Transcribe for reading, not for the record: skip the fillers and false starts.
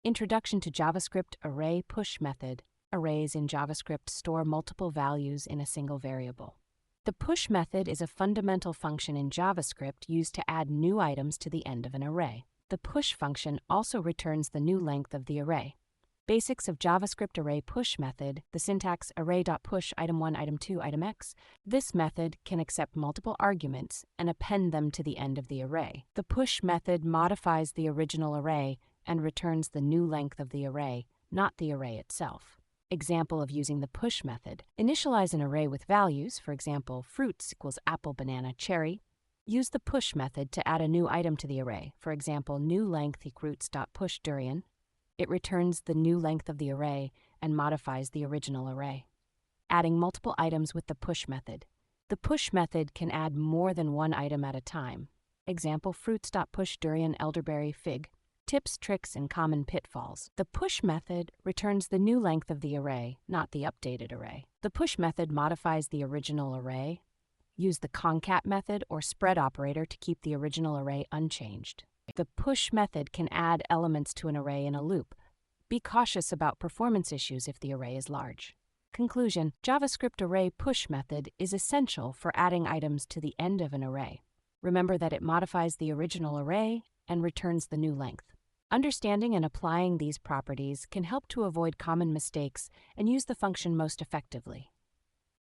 Introduction to JavaScript Array Push Method. Arrays in JavaScript store multiple values in a single variable. The push method is a fundamental function in JavaScript used to add new items to the end of an array. The push function also returns the new length of the array. Basics of JavaScript Array Push method, the syntax array.push item 1, item 2, item x. This method can accept multiple arguments and append them to the end of the array. The push method modifies the original array and returns the new length of the array, not the array itself. Example of using the push method. Initialize an array with values, for example, fruits equals apple, banana, cherry. Use the push method to add a new item to the array, for example, new length equals durian. It returns the new length of the array and modifies the original array. Adding multiple items with the push method. The push method can add more than one item at a time. Example, fruits.push durian, elderberry, fig. Tips, tricks, and common pitfalls. The push method returns the new length of the array, not the updated array. The push method modifies the original array. Use the concat method or spread operator to keep the original array unchanged. The push method can add elements to an array in a loop. Be cautious about performance issues if the array is large. Conclusion: JavaScript Array Push method is essential for adding items to the end of an array. Remember that it modifies the original array and returns the new length. Understanding and applying these properties can help to avoid common mistakes and use the function most effectively.